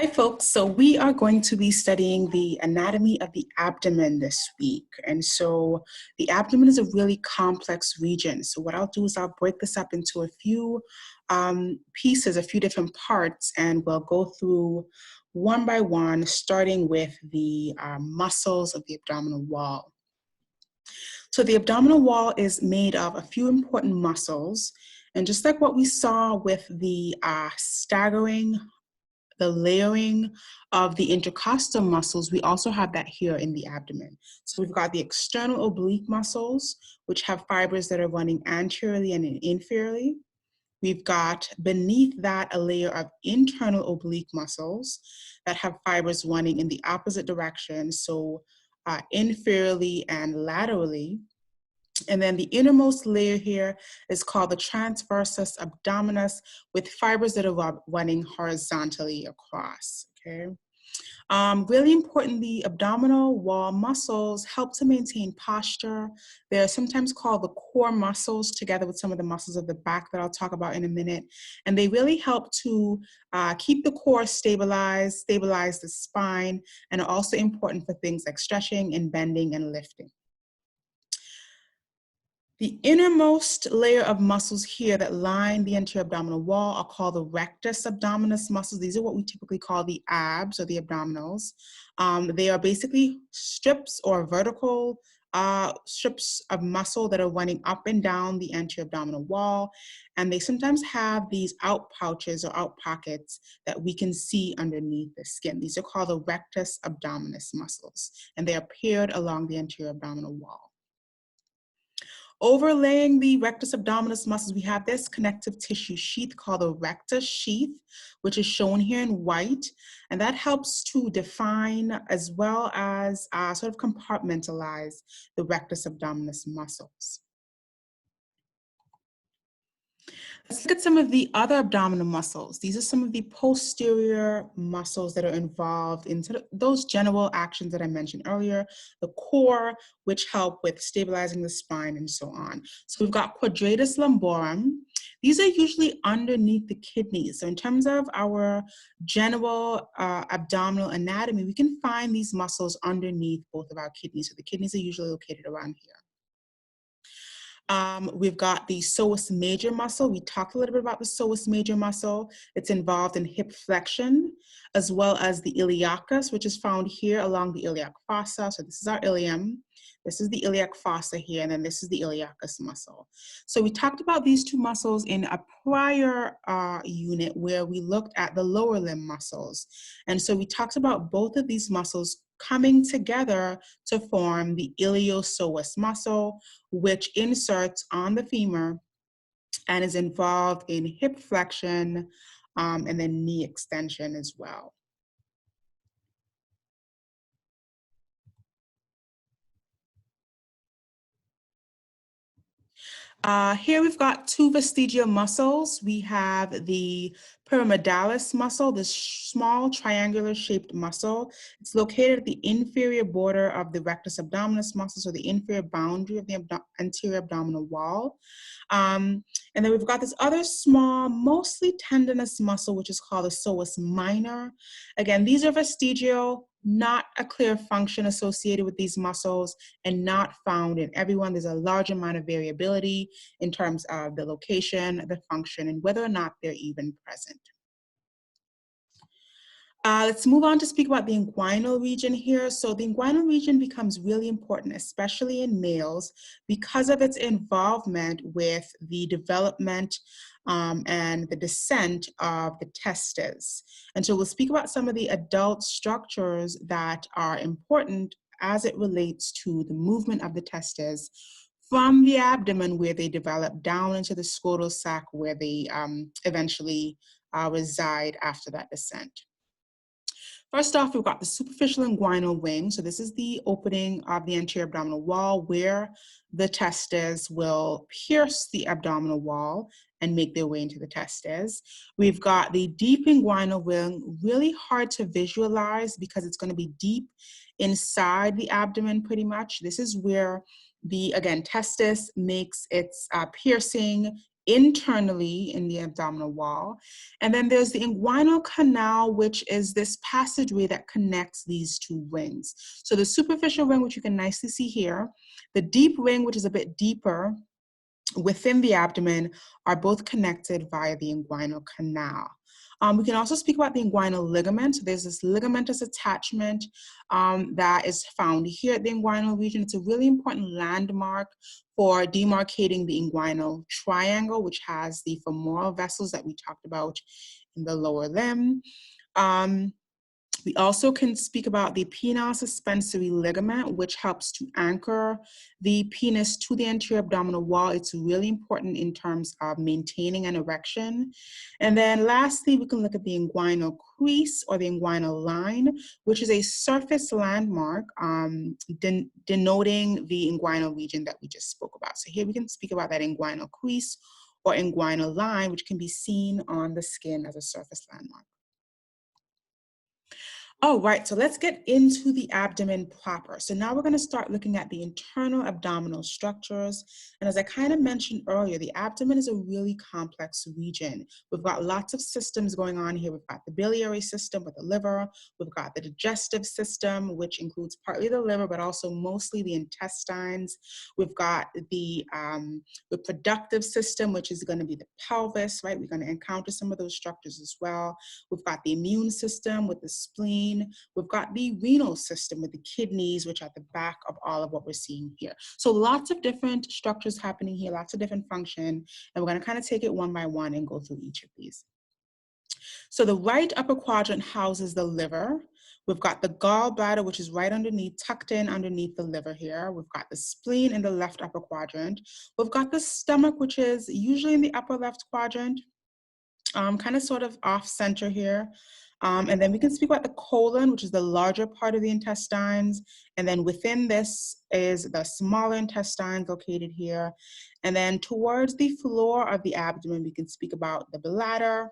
Hi folks, so we are going to be studying the anatomy of the abdomen this week. And so the abdomen is a really complex region. So what I'll do is I'll break this up into a few pieces, a few different parts, and we'll go through one by one, starting with the muscles of the abdominal wall. So the abdominal wall is made of a few important muscles. And just like what we saw with the layering of the intercostal muscles, we also have that here in the abdomen. So we've got the external oblique muscles, which have fibers that are running anteriorly and inferiorly. We've got beneath that a layer of internal oblique muscles that have fibers running in the opposite direction, so inferiorly and laterally. And then the innermost layer here is called the transversus abdominis, with fibers that are running horizontally across, okay? Really importantly, abdominal wall muscles help to maintain posture. They're sometimes called the core muscles, together with some of the muscles of the back that I'll talk about in a minute. And they really help to keep the core stabilized, stabilize the spine, and are also important for things like stretching and bending and lifting. The innermost layer of muscles here that line the anterior abdominal wall are called the rectus abdominis muscles. These are what we typically call the abs or the abdominals. They are basically strips or vertical strips of muscle that are running up and down the anterior abdominal wall. And they sometimes have these out pouches or out pockets that we can see underneath the skin. These are called the rectus abdominis muscles, and they are paired along the anterior abdominal wall. Overlaying the rectus abdominis muscles, we have this connective tissue sheath called the rectus sheath, which is shown here in white. And that helps to define as well as sort of compartmentalize the rectus abdominis muscles. Let's look at some of the other abdominal muscles. These are some of the posterior muscles that are involved in sort of those general actions that I mentioned earlier, the core, which help with stabilizing the spine and so on. So we've got quadratus lumborum. These are usually underneath the kidneys. So in terms of our general abdominal anatomy, we can find these muscles underneath both of our kidneys. So the kidneys are usually located around here. We've got the psoas major muscle. We talked a little bit about the psoas major muscle. It's involved in hip flexion, as well as the iliacus, which is found here along the iliac fossa. So this is our ilium. This is the iliac fossa here, and then this is the iliacus muscle. So we talked about these two muscles in a prior unit where we looked at the lower limb muscles. And so we talked about both of these muscles coming together to form the iliopsoas muscle, which inserts on the femur and is involved in hip flexion and then knee extension as well. Here we've got two vestigial muscles. We have the pyramidalis muscle, this small triangular shaped muscle. It's located at the inferior border of the rectus abdominis muscle, so the inferior boundary of the anterior abdominal wall. And then we've got this other small, mostly tendinous muscle, which is called the psoas minor. Again, these are vestigial, not a clear function associated with these muscles, and not found in everyone. There's a large amount of variability in terms of the location, the function, and whether or not they're even present. Let's move on to speak about the inguinal region here. So the inguinal region becomes really important, especially in males, because of its involvement with the development and the descent of the testes. And so we'll speak about some of the adult structures that are important as it relates to the movement of the testes from the abdomen, where they develop, down into the scrotal sac, where they eventually reside after that descent. First off, we've got the superficial inguinal wing. So this is the opening of the anterior abdominal wall where the testes will pierce the abdominal wall and make their way into the testes. We've got the deep inguinal wing, really hard to visualize because it's going to be deep inside the abdomen pretty much. This is where the, again, testis makes its piercing internally in the abdominal wall. And then there's the inguinal canal, which is this passageway that connects these two rings. So the superficial ring, which you can nicely see here, the deep ring, which is a bit deeper within the abdomen, are both connected via the inguinal canal. We can also speak about the inguinal ligament. So there's this ligamentous attachment that is found here at the inguinal region. It's a really important landmark for demarcating the inguinal triangle, which has the femoral vessels that we talked about in the lower limb. We also can speak about the penile suspensory ligament, which helps to anchor the penis to the anterior abdominal wall. It's really important in terms of maintaining an erection. And then lastly, we can look at the inguinal crease or the inguinal line, which is a surface landmark denoting the inguinal region that we just spoke about. So here we can speak about that inguinal crease or inguinal line, which can be seen on the skin as a surface landmark. All right, so let's get into the abdomen proper. So now we're going to start looking at the internal abdominal structures. And as I kind of mentioned earlier, the abdomen is a really complex region. We've got lots of systems going on here. We've got the biliary system with the liver. We've got the digestive system, which includes partly the liver, but also mostly the intestines. We've got the reproductive system, which is going to be the pelvis, right? We're going to encounter some of those structures as well. We've got the immune system with the spleen. We've got the renal system with the kidneys, which are at the back of all of what we're seeing here. So lots of different structures happening here, lots of different function, and we're going to kind of take it one by one and go through each of these. So the right upper quadrant houses the liver. We've got the gallbladder, which is right underneath, tucked in underneath the liver here. We've got the spleen in the left upper quadrant. We've got the stomach, which is usually in the upper left quadrant, kind of sort of off center here. And then we can speak about the colon, which is the larger part of the intestines. And then within this is the smaller intestines located here. And then towards the floor of the abdomen, we can speak about the bladder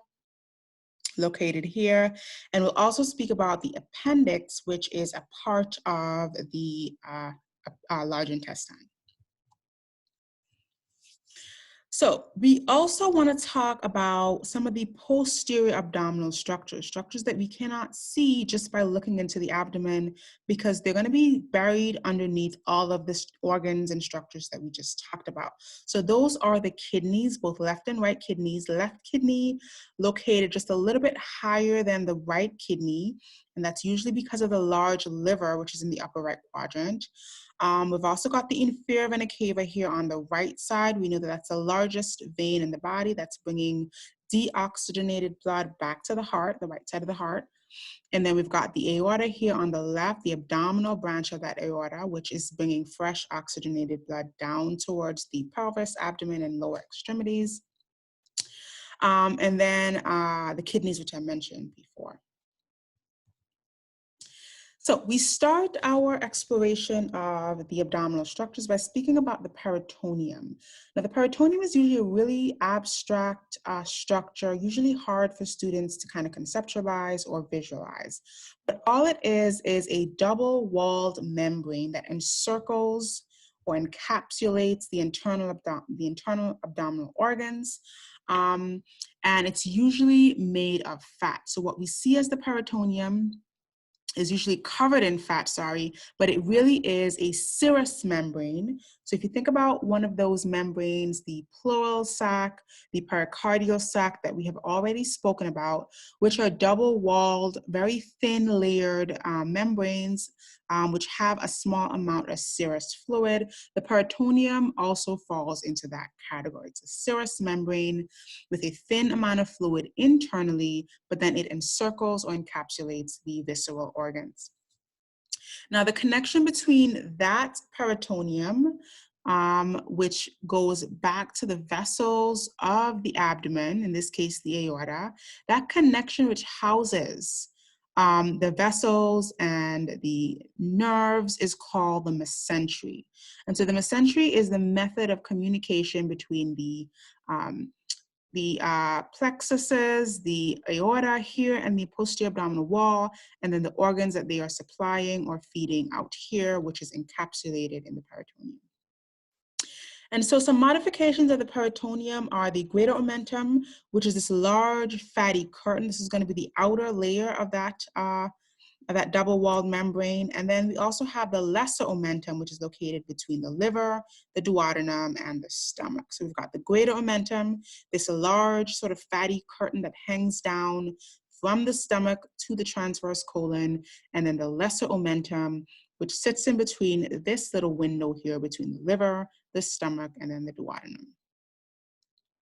located here. And we'll also speak about the appendix, which is a part of the large intestine. So we also want to talk about some of the posterior abdominal structures, structures that we cannot see just by looking into the abdomen, because they're going to be buried underneath all of the organs and structures that we just talked about. So those are the kidneys, both left and right kidneys. Left kidney located just a little bit higher than the right kidney, and that's usually because of the large liver, which is in the upper right quadrant. We've also got the inferior vena cava here on the right side. We know that that's the largest vein in the body that's bringing deoxygenated blood back to the heart, the right side of the heart. And then we've got the aorta here on the left, the abdominal branch of that aorta, which is bringing fresh oxygenated blood down towards the pelvis, abdomen, and lower extremities. And then the kidneys, which I mentioned before. So we start our exploration of the abdominal structures by speaking about the peritoneum. Now, the peritoneum is usually a really abstract structure, usually hard for students to kind of conceptualize or visualize. But all it is a double-walled membrane that encircles or encapsulates the internal abdominal organs. And it's usually made of fat. So what we see as the peritoneum is usually covered in fat, but it really is a serous membrane. So if you think about one of those membranes, the pleural sac, the pericardial sac that we have already spoken about, which are double-walled, very thin layered membranes, which have a small amount of serous fluid. The peritoneum also falls into that category. It's a serous membrane with a thin amount of fluid internally, but then it encircles or encapsulates the visceral organs. Now, the connection between that peritoneum, which goes back to the vessels of the abdomen, in this case, the aorta, that connection which houses the vessels and the nerves is called the mesentery. And so the mesentery is the method of communication between the plexuses, the aorta here, and the posterior abdominal wall, and then the organs that they are supplying or feeding out here, which is encapsulated in the peritoneum. And so some modifications of the peritoneum are the greater omentum, which is this large fatty curtain. This is going to be the outer layer of that double-walled membrane. And then we also have the lesser omentum, which is located between the liver, the duodenum, and the stomach. So we've got the greater omentum, this large sort of fatty curtain that hangs down from the stomach to the transverse colon, and then the lesser omentum, which sits in between this little window here between the liver, the stomach, and then the duodenum.